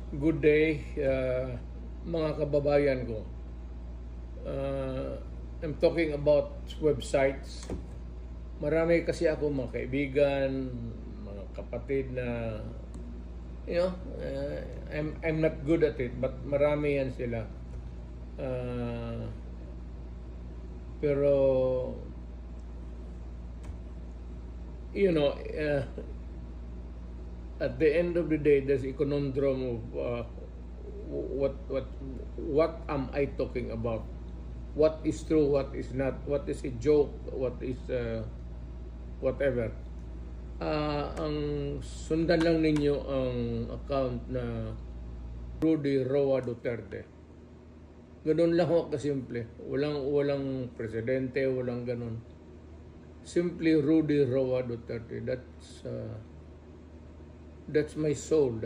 Good day, mga kababayan ko. I'm talking about websites. Marami kasi ako mga kaibigan, mga kapatid na, I'm not good at it, but marami yan sila. Pero, at the end of the day, there's a conundrum of what am I talking about? What is true? What is not? What is a joke? What is whatever? Ang sundan lang ninyo ang account na Rudy Roa Duterte. Ganun lang ho kasimple. Walang presidente, walang ganun. Simply Rudy Roa Duterte. That's my soul.